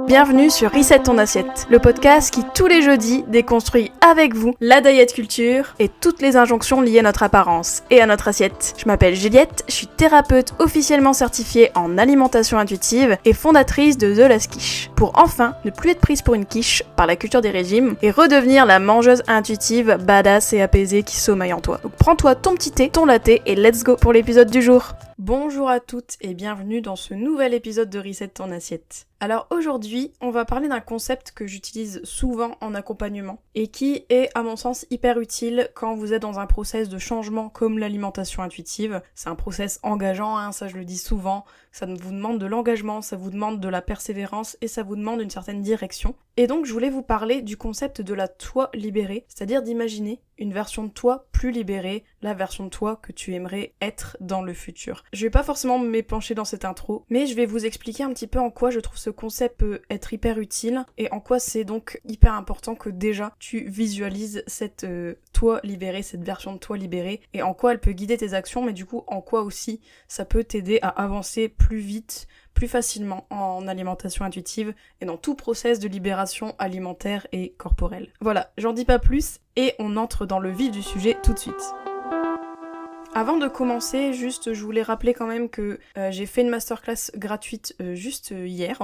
Bienvenue sur Reset ton assiette, le podcast qui tous les jeudis déconstruit avec vous la diet culture et toutes les injonctions liées à notre apparence et à notre assiette. Je m'appelle Juliette, je suis thérapeute officiellement certifiée en alimentation intuitive et fondatrice de The Last Quiche, pour enfin ne plus être prise pour une quiche par la culture des régimes et redevenir la mangeuse intuitive, badass et apaisée qui sommeille en toi. Donc prends-toi ton petit thé, ton latte et let's go pour l'épisode du jour. Bonjour à toutes et bienvenue dans ce nouvel épisode de Reset ton assiette. Alors aujourd'hui, on va parler d'un concept que j'utilise souvent en accompagnement et qui est à mon sens hyper utile quand vous êtes dans un process de changement comme l'alimentation intuitive. C'est un process engageant, ça je le dis souvent, ça vous demande de l'engagement, ça vous demande de la persévérance et ça vous demande une certaine direction. Et donc je voulais vous parler du concept de la toi libérée, c'est-à-dire d'imaginer une version de toi plus libérée, la version de toi que tu aimerais être dans le futur. Je vais pas forcément m'épancher dans cette intro, mais je vais vous expliquer un petit peu en quoi je trouve ce concept peut être hyper utile et en quoi c'est donc hyper important que déjà tu visualises cette toi libérée, cette version de toi libérée et en quoi elle peut guider tes actions, mais du coup en quoi aussi ça peut t'aider à avancer plus vite, plus facilement en alimentation intuitive et dans tout process de libération alimentaire et corporelle. Voilà, j'en dis pas plus et on entre dans le vif du sujet tout de suite. Avant de commencer, juste je voulais rappeler quand même que j'ai fait une masterclass gratuite hier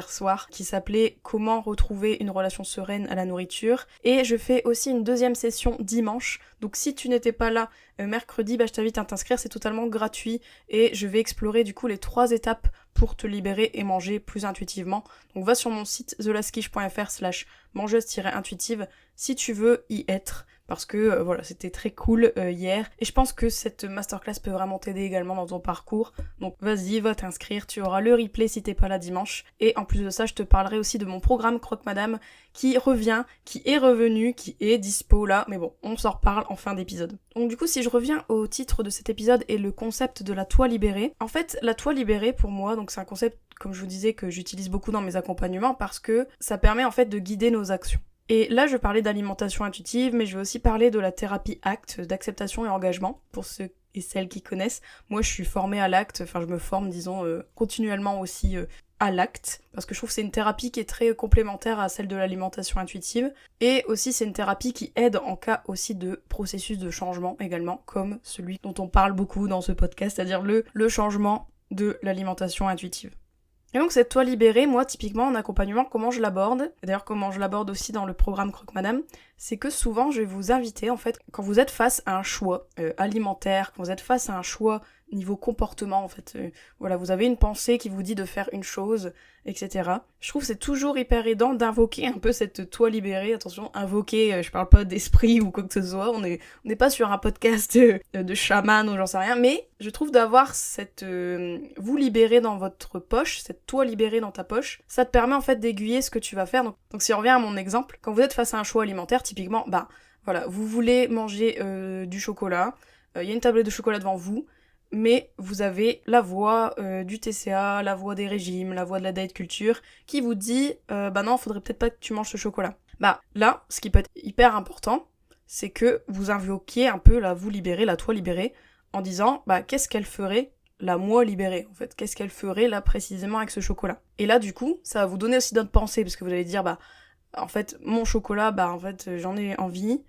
soir, qui s'appelait Comment retrouver une relation sereine à la nourriture. Et je fais aussi une deuxième session dimanche. Donc si tu n'étais pas là mercredi, je t'invite à t'inscrire, c'est totalement gratuit. Et je vais explorer du coup les 3 étapes pour te libérer et manger plus intuitivement. Donc va sur mon site thelastquiche.fr/mangeuse-intuitive si tu veux y être. Parce que c'était très cool hier. Et je pense que cette masterclass peut vraiment t'aider également dans ton parcours. Donc vas-y, va t'inscrire, tu auras le replay si t'es pas là dimanche. Et en plus de ça, je te parlerai aussi de mon programme Croque Madame qui revient, qui est revenu, qui est dispo là. Mais bon, on s'en reparle en fin d'épisode. Donc du coup, si je reviens au titre de cet épisode et le concept de la toi libérée. En fait, la toi libérée pour moi, donc c'est un concept, comme je vous disais, que j'utilise beaucoup dans mes accompagnements parce que ça permet en fait de guider nos actions. Et là, je parlais d'alimentation intuitive, mais je vais aussi parler de la thérapie ACT, d'acceptation et engagement, pour ceux et celles qui connaissent. Moi, je suis formée à l'ACT, je me forme, continuellement aussi à l'ACT, parce que je trouve que c'est une thérapie qui est très complémentaire à celle de l'alimentation intuitive, et aussi c'est une thérapie qui aide en cas aussi de processus de changement également, comme celui dont on parle beaucoup dans ce podcast, c'est-à-dire le changement de l'alimentation intuitive. Et donc cette toi libérée, moi typiquement en accompagnement, comment je l'aborde, et d'ailleurs comment je l'aborde aussi dans le programme Croque Madame, c'est que souvent je vais vous inviter en fait, quand vous êtes face à un choix alimentaire, quand vous êtes face à un choix niveau comportement en fait, vous avez une pensée qui vous dit de faire une chose, etc. Je trouve que c'est toujours hyper aidant d'invoquer un peu cette toi libérée, attention, invoquer, je parle pas d'esprit ou quoi que ce soit, on n'est pas sur un podcast de chaman ou j'en sais rien, mais je trouve d'avoir cette vous libérer dans votre poche, cette toi libérée dans ta poche, ça te permet en fait d'aiguiller ce que tu vas faire. Donc si on revient à mon exemple, quand vous êtes face à un choix alimentaire, typiquement, vous voulez manger du chocolat, il y a une tablette de chocolat devant vous, mais vous avez la voix du TCA, la voix des régimes, la voix de la diet culture, qui vous dit non, faudrait peut-être pas que tu manges ce chocolat. Là, ce qui peut être hyper important, c'est que vous invoquiez un peu la vous libérée, la toi libérée, en disant qu'est-ce qu'elle ferait la moi libérée en fait, qu'est-ce qu'elle ferait là précisément avec ce chocolat. Et là du coup, ça va vous donner aussi d'autres pensées, parce que vous allez dire en fait mon chocolat, j'en ai envie.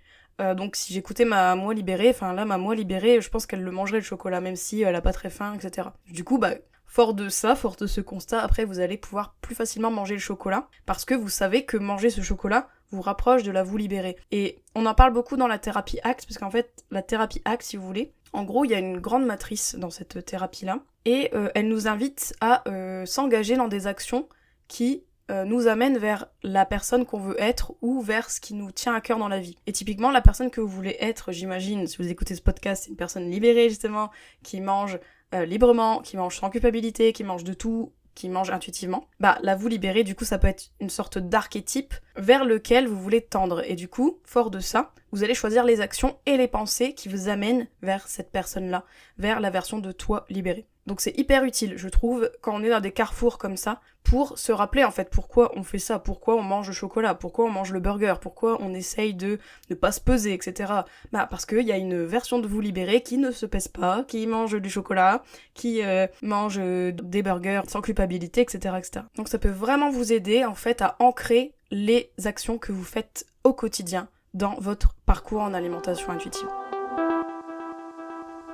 Donc si j'écoutais ma moi libérée, ma moi libérée, je pense qu'elle le mangerait le chocolat, même si elle a pas très faim, etc. Du coup, fort de ce constat, après vous allez pouvoir plus facilement manger le chocolat, parce que vous savez que manger ce chocolat vous rapproche de la vous libérée. Et on en parle beaucoup dans la thérapie ACT, parce qu'en fait, la thérapie ACT, si vous voulez, en gros, il y a une grande matrice dans cette thérapie-là, et elle nous invite à s'engager dans des actions qui nous amène vers la personne qu'on veut être ou vers ce qui nous tient à cœur dans la vie. Et typiquement, la personne que vous voulez être, j'imagine, si vous écoutez ce podcast, c'est une personne libérée justement, qui mange librement, qui mange sans culpabilité, qui mange de tout, qui mange intuitivement. La vous libérer, du coup, ça peut être une sorte d'archétype vers lequel vous voulez tendre. Et du coup, fort de ça, Vous allez choisir les actions et les pensées qui vous amènent vers cette personne-là, vers la version de toi libérée. Donc c'est hyper utile, je trouve, quand on est dans des carrefours comme ça, pour se rappeler en fait pourquoi on fait ça, pourquoi on mange le chocolat, pourquoi on mange le burger, pourquoi on essaye de ne pas se peser, etc. Bah parce qu'il y a une version de vous libérée qui ne se pèse pas, qui mange du chocolat, qui mange des burgers sans culpabilité, etc., etc. Donc ça peut vraiment vous aider en fait à ancrer les actions que vous faites au quotidien dans votre parcours en alimentation intuitive.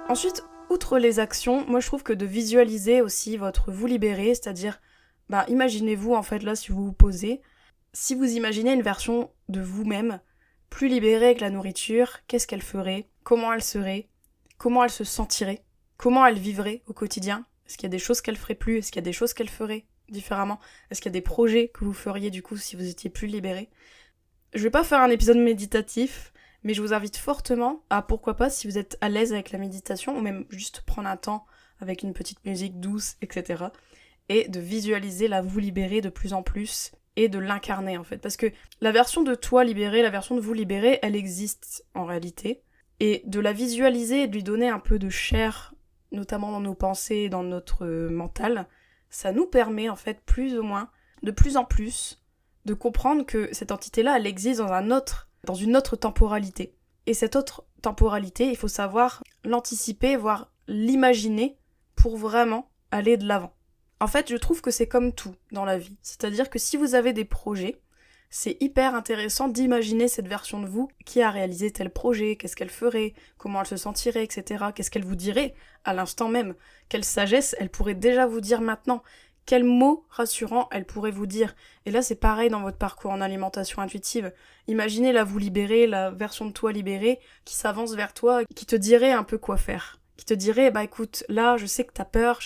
Ensuite, outre les actions, moi je trouve que de visualiser aussi votre vous libéré, c'est-à-dire, imaginez-vous en fait là si vous vous posez, si vous imaginez une version de vous-même plus libérée que la nourriture, qu'est-ce qu'elle ferait, comment elle serait, comment elle se sentirait, comment elle vivrait au quotidien, est-ce qu'il y a des choses qu'elle ferait plus, est-ce qu'il y a des choses qu'elle ferait différemment, est-ce qu'il y a des projets que vous feriez du coup si vous étiez plus libéré. Je vais pas faire un épisode méditatif, mais je vous invite fortement à, pourquoi pas, si vous êtes à l'aise avec la méditation, ou même juste prendre un temps avec une petite musique douce, etc. Et de visualiser la vous libérer de plus en plus, et de l'incarner en fait. Parce que la version de toi libérée, la version de vous libérée, elle existe en réalité. Et de la visualiser et de lui donner un peu de chair, notamment dans nos pensées, dans notre mental, ça nous permet en fait plus ou moins, de plus en plus, de comprendre que cette entité-là, elle existe dans une autre temporalité. Et cette autre temporalité, il faut savoir l'anticiper, voire l'imaginer pour vraiment aller de l'avant. En fait, je trouve que c'est comme tout dans la vie. C'est-à-dire que si vous avez des projets, c'est hyper intéressant d'imaginer cette version de vous qui a réalisé tel projet, qu'est-ce qu'elle ferait, comment elle se sentirait, etc. Qu'est-ce qu'elle vous dirait à l'instant même. Quelle sagesse elle pourrait déjà vous dire maintenant. Quels mots rassurants elle pourrait vous dire. Et là, c'est pareil dans votre parcours en alimentation intuitive. Imaginez la vous libérée, la version de toi libérée, qui s'avance vers toi, qui te dirait un peu quoi faire. Qui te dirait, écoute, là, je sais que t'as peur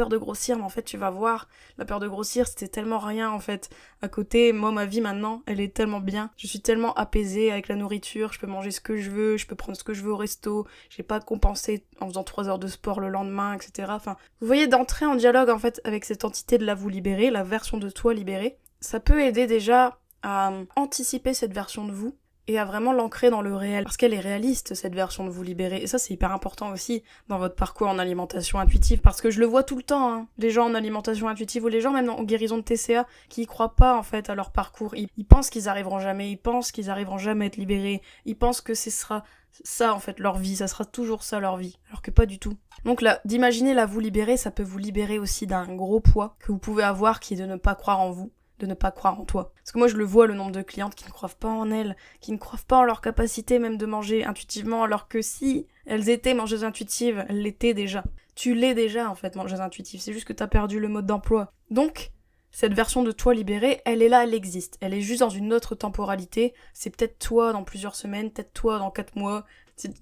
de grossir, mais en fait, tu vas voir, la peur de grossir, c'était tellement rien, en fait. À côté, moi, ma vie, maintenant, elle est tellement bien. Je suis tellement apaisée avec la nourriture, je peux manger ce que je veux, je peux prendre ce que je veux au resto, j'ai pas à compenser en faisant 3 heures de sport le lendemain, etc. Enfin, vous voyez, d'entrer en dialogue, en fait, avec cette entité de la vous libérée, la version de toi libérée, ça peut aider déjà à anticiper cette version de vous, et à vraiment l'ancrer dans le réel. Parce qu'elle est réaliste, cette version de vous libérer. Et ça, c'est hyper important aussi dans votre parcours en alimentation intuitive. Parce que je le vois tout le temps, hein. Les gens en alimentation intuitive ou les gens même en guérison de TCA qui y croient pas, en fait, à leur parcours. Ils pensent qu'ils arriveront jamais. Ils pensent qu'ils arriveront jamais à être libérés. Ils pensent que ce sera ça, en fait, leur vie. Ça sera toujours ça, leur vie. Alors que pas du tout. Donc là, d'imaginer la vous libérer, ça peut vous libérer aussi d'un gros poids que vous pouvez avoir qui est de ne pas croire en vous, de ne pas croire en toi. Parce que moi je le vois, le nombre de clientes qui ne croient pas en elles, qui ne croient pas en leur capacité même de manger intuitivement, alors que si elles étaient mangeuses intuitives, elles l'étaient déjà. Tu l'es déjà en fait mangeuse intuitive, c'est juste que t'as perdu le mode d'emploi. Donc, cette version de toi libérée, elle est là, elle existe. Elle est juste dans une autre temporalité. C'est peut-être toi dans plusieurs semaines, peut-être toi dans 4 mois.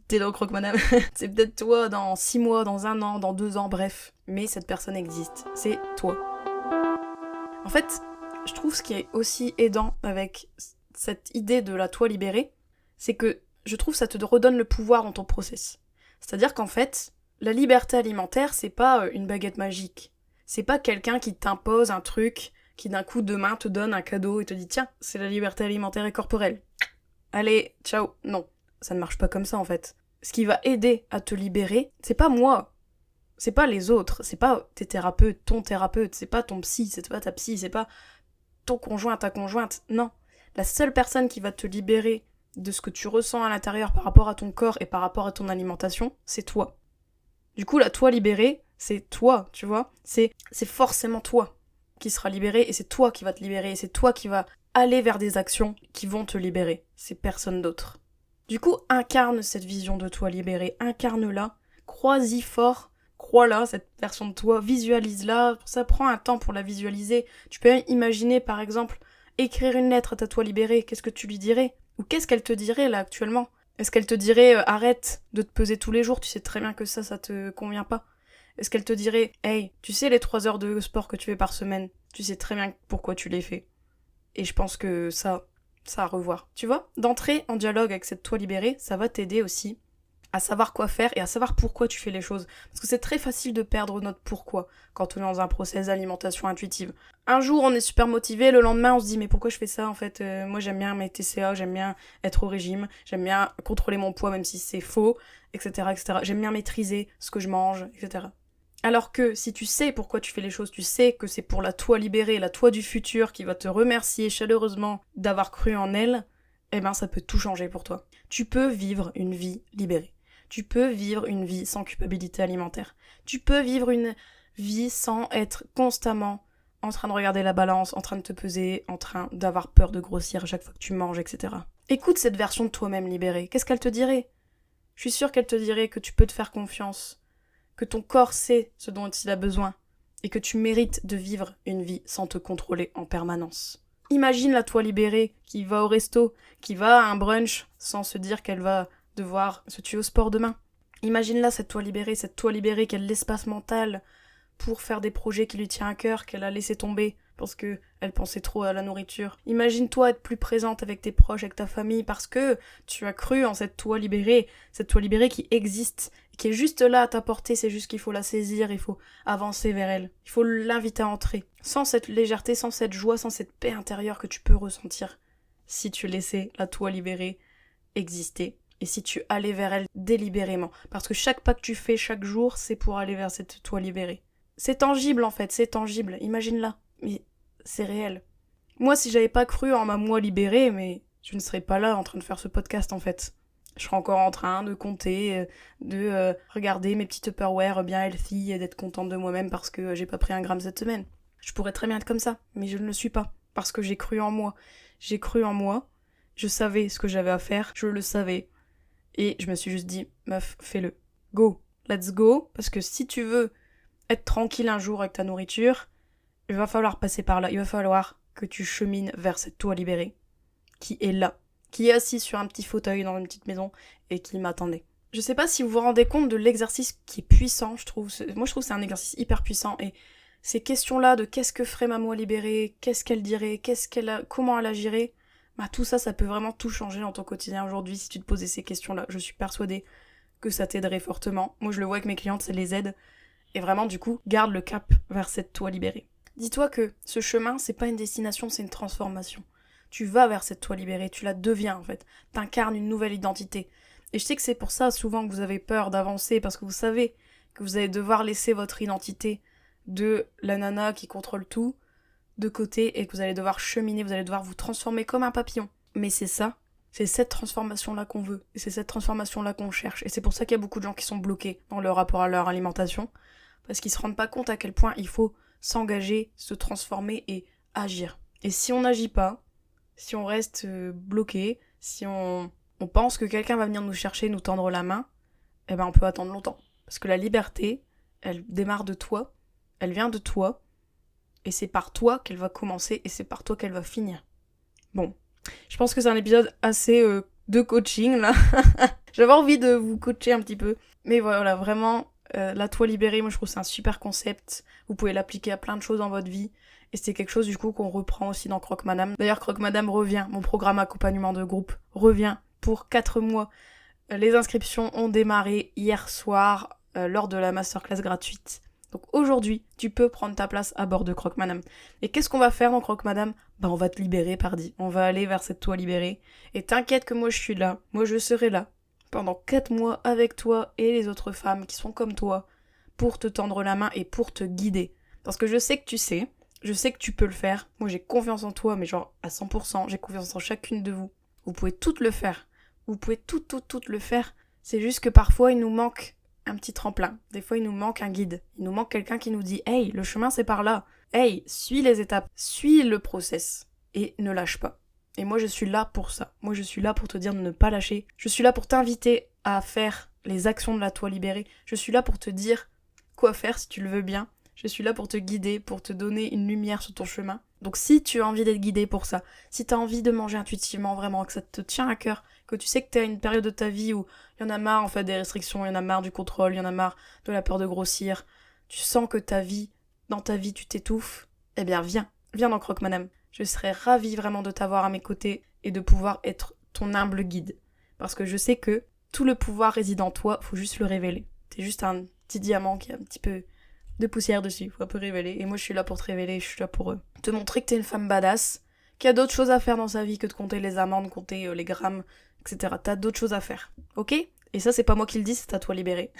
T'es dans Croque Madame. C'est peut-être toi dans 6 mois, dans 1 an, dans 2 ans, bref. Mais cette personne existe. C'est toi. En fait, je trouve ce qui est aussi aidant avec cette idée de la toi libérée, c'est que je trouve ça te redonne le pouvoir dans ton process. C'est-à-dire qu'en fait, la liberté alimentaire, c'est pas une baguette magique. C'est pas quelqu'un qui t'impose un truc, qui d'un coup demain te donne un cadeau et te dit tiens, c'est la liberté alimentaire et corporelle. Allez, ciao. Non, ça ne marche pas comme ça en fait. Ce qui va aider à te libérer, c'est pas moi. C'est pas les autres, c'est pas tes thérapeutes, ton thérapeute, c'est pas ton psy, c'est pas ta psy, c'est pas ton conjoint, ta conjointe, non. La seule personne qui va te libérer de ce que tu ressens à l'intérieur par rapport à ton corps et par rapport à ton alimentation, c'est toi. Du coup, la toi libérée, c'est toi, tu vois. C'est forcément toi qui sera libéré et c'est toi qui va te libérer et c'est toi qui va aller vers des actions qui vont te libérer. C'est personne d'autre. Du coup, incarne cette vision de toi libérée, incarne-la, crois-y fort, crois-la, cette version de toi, visualise-la, ça prend un temps pour la visualiser. Tu peux imaginer, par exemple, écrire une lettre à ta toi libérée, qu'est-ce que tu lui dirais? Ou qu'est-ce qu'elle te dirait, là, actuellement? Est-ce qu'elle te dirait, arrête de te peser tous les jours, tu sais très bien que ça te convient pas? Est-ce qu'elle te dirait, hey, tu sais les 3 heures de sport que tu fais par semaine, tu sais très bien pourquoi tu les fais. Et je pense que ça à revoir. Tu vois, d'entrer en dialogue avec cette toi libérée, ça va t'aider aussi à savoir quoi faire et à savoir pourquoi tu fais les choses. Parce que c'est très facile de perdre notre pourquoi quand on est dans un process d'alimentation intuitive. Un jour, on est super motivé, le lendemain, on se dit mais pourquoi je fais ça en fait. Moi, j'aime bien mes TCA, j'aime bien être au régime, j'aime bien contrôler mon poids même si c'est faux, etc., etc. J'aime bien maîtriser ce que je mange, etc. Alors que si tu sais pourquoi tu fais les choses, tu sais que c'est pour la toi libérée, la toi du futur qui va te remercier chaleureusement d'avoir cru en elle, eh ben ça peut tout changer pour toi. Tu peux vivre une vie libérée. Tu peux vivre une vie sans culpabilité alimentaire. Tu peux vivre une vie sans être constamment en train de regarder la balance, en train de te peser, en train d'avoir peur de grossir chaque fois que tu manges, etc. Écoute cette version de toi-même libérée. Qu'est-ce qu'elle te dirait ? Je suis sûre qu'elle te dirait que tu peux te faire confiance, que ton corps sait ce dont il a besoin, et que tu mérites de vivre une vie sans te contrôler en permanence. Imagine la toi libérée qui va au resto, qui va à un brunch sans se dire qu'elle va devoir se tuer au sport demain. Imagine-la, cette toi libérée qui a de l'espace mental pour faire des projets qui lui tiennent à cœur, qu'elle a laissé tomber parce que elle pensait trop à la nourriture. Imagine-toi être plus présente avec tes proches, avec ta famille, parce que tu as cru en cette toi libérée qui existe, qui est juste là à ta portée, c'est juste qu'il faut la saisir, il faut avancer vers elle, il faut l'inviter à entrer. Sans cette légèreté, sans cette joie, sans cette paix intérieure que tu peux ressentir si tu laissais la toi libérée exister. Et si tu allais vers elle délibérément. Parce que chaque pas que tu fais chaque jour, c'est pour aller vers cette toi libérée. C'est tangible en fait, c'est tangible, imagine-la. Mais c'est réel. Moi, si j'avais pas cru en ma moi libérée, mais je ne serais pas là en train de faire ce podcast en fait. Je serais encore en train de compter, de regarder mes petites Tupperware bien healthy et d'être contente de moi-même parce que j'ai pas pris 1 gramme cette semaine. Je pourrais très bien être comme ça, mais je ne le suis pas. Parce que j'ai cru en moi. J'ai cru en moi, je savais ce que j'avais à faire, je le savais. Et je me suis juste dit, meuf, fais-le. Go, let's go. Parce que si tu veux être tranquille un jour avec ta nourriture, il va falloir passer par là. Il va falloir que tu chemines vers cette toi libérée qui est là, qui est assise sur un petit fauteuil dans une petite maison et qui m'attendait. Je sais pas si vous vous rendez compte de l'exercice qui est puissant, je trouve. Moi, je trouve que c'est un exercice hyper puissant et ces questions-là de qu'est-ce que ferait ma moi libérée, qu'est-ce qu'elle dirait, comment elle agirait, bah tout ça, ça peut vraiment tout changer dans ton quotidien aujourd'hui si tu te posais ces questions-là. Je suis persuadée que ça t'aiderait fortement. Moi, je le vois avec mes clientes, ça les aide. Et vraiment, du coup, garde le cap vers cette toi libérée. Dis-toi que ce chemin, c'est pas une destination, c'est une transformation. Tu vas vers cette toi libérée, tu la deviens en fait. T'incarnes une nouvelle identité. Et je sais que c'est pour ça souvent que vous avez peur d'avancer, parce que vous savez que vous allez devoir laisser votre identité de la nana qui contrôle tout de côté et que vous allez devoir cheminer, vous allez devoir vous transformer comme un papillon. Mais c'est ça, c'est cette transformation-là qu'on veut, et c'est cette transformation-là qu'on cherche. Et c'est pour ça qu'il y a beaucoup de gens qui sont bloqués dans leur rapport à leur alimentation, parce qu'ils se rendent pas compte à quel point il faut s'engager, se transformer et agir. Et si on n'agit pas, si on reste bloqué, si on pense que quelqu'un va venir nous chercher, nous tendre la main, eh ben on peut attendre longtemps. Parce que la liberté, elle démarre de toi, elle vient de toi, et c'est par toi qu'elle va commencer, et c'est par toi qu'elle va finir. Bon, je pense que c'est un épisode assez de coaching, là. J'avais envie de vous coacher un petit peu. Mais voilà, vraiment, la toi libérée, moi je trouve que c'est un super concept. Vous pouvez l'appliquer à plein de choses dans votre vie. Et c'est quelque chose du coup qu'on reprend aussi dans Croque Madame. D'ailleurs, Croque Madame revient, mon programme accompagnement de groupe revient pour 4 mois. Les inscriptions ont démarré hier soir lors de la masterclass gratuite. Donc aujourd'hui, tu peux prendre ta place à bord de Croque Madame. Et qu'est-ce qu'on va faire dans Croque Madame ? Bah on va te libérer, pardi. On va aller vers cette toi libérée. Et t'inquiète que moi je suis là. Moi je serai là pendant 4 mois avec toi et les autres femmes qui sont comme toi pour te tendre la main et pour te guider. Parce que je sais que tu sais, je sais que tu peux le faire. Moi j'ai confiance en toi, mais genre à 100%, j'ai confiance en chacune de vous. Vous pouvez toutes le faire. Vous pouvez toutes le faire. C'est juste que parfois il nous manque un petit tremplin. Des fois, il nous manque un guide. Il nous manque quelqu'un qui nous dit « Hey, le chemin, c'est par là. Hey, suis les étapes. Suis le process. Et ne lâche pas. » Et moi, je suis là pour ça. Moi, je suis là pour te dire de ne pas lâcher. Je suis là pour t'inviter à faire les actions de la toi libérée. Je suis là pour te dire quoi faire si tu le veux bien. Je suis là pour te guider, pour te donner une lumière sur ton chemin. Donc si tu as envie d'être guidé pour ça, si tu as envie de manger intuitivement vraiment, que ça te tient à cœur, que tu sais que tu es à une période de ta vie où il y en a marre en fait des restrictions, il y en a marre du contrôle, il y en a marre de la peur de grossir, tu sens que dans ta vie tu t'étouffes, eh bien viens dans Croque Madame. Je serais ravie vraiment de t'avoir à mes côtés et de pouvoir être ton humble guide. Parce que je sais que Tout le pouvoir réside en toi, faut juste le révéler. T'es juste un petit diamant qui a un petit peu de poussière dessus, faut un peu révéler. Et moi je suis là pour te révéler, je suis là pour te montrer que t'es une femme badass, qu'il y a d'autres choses à faire dans sa vie que de compter les amendes, compter les grammes, etc. T'as d'autres choses à faire, ok? Et ça c'est pas moi qui le dis, c'est à toi libéré.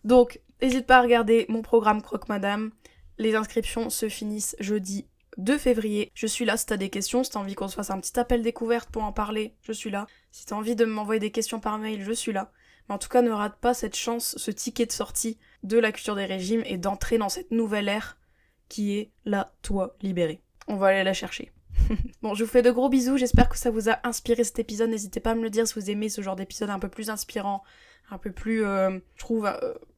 Donc, n'hésite pas à regarder mon programme Croque Madame. Les inscriptions se finissent jeudi 2 février. Je suis là si t'as des questions, si t'as envie qu'on se fasse un petit appel découverte pour en parler, je suis là. Si t'as envie de m'envoyer des questions par mail, je suis là. Mais en tout cas, ne rate pas cette chance, ce ticket de sortie de la culture des régimes et d'entrer dans cette nouvelle ère qui est la toi libérée. On va aller la chercher. Bon, je vous fais de gros bisous, j'espère que ça vous a inspiré cet épisode. N'hésitez pas à me le dire si vous aimez ce genre d'épisode un peu plus inspirant, un peu plus, je trouve,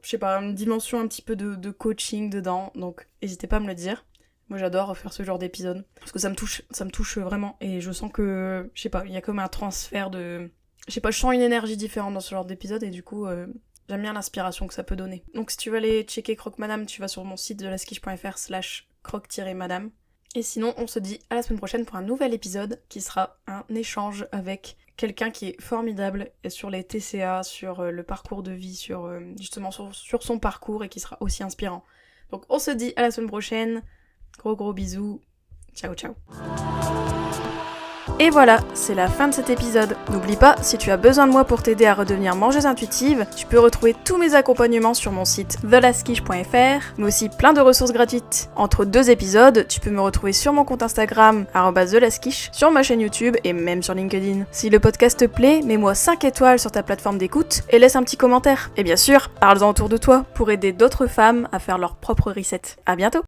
je sais pas, une dimension un petit peu de coaching dedans. Donc, n'hésitez pas à me le dire. Moi, j'adore faire ce genre d'épisode. Parce que ça me touche vraiment. Et je sens que, je sais pas, il y a comme un transfert de... Je sais pas, je sens une énergie différente dans ce genre d'épisode et du coup, j'aime bien l'inspiration que ça peut donner. Donc si tu veux aller checker Croque Madame, tu vas sur mon site thelaskish.fr/croque-madame. Et sinon, on se dit à la semaine prochaine pour un nouvel épisode qui sera un échange avec quelqu'un qui est formidable sur les TCA, sur le parcours de vie, sur justement sur son parcours et qui sera aussi inspirant. Donc on se dit à la semaine prochaine. Gros bisous. Ciao ciao. Et voilà, c'est la fin de cet épisode. N'oublie pas, si tu as besoin de moi pour t'aider à redevenir mangeuse intuitive, tu peux retrouver tous mes accompagnements sur mon site thelaskish.fr, mais aussi plein de ressources gratuites. Entre 2 épisodes, tu peux me retrouver sur mon compte Instagram, @thelaskish, sur ma chaîne YouTube et même sur LinkedIn. Si le podcast te plaît, mets-moi 5 étoiles sur ta plateforme d'écoute et laisse un petit commentaire. Et bien sûr, parle-en autour de toi pour aider d'autres femmes à faire leur propre reset. À bientôt!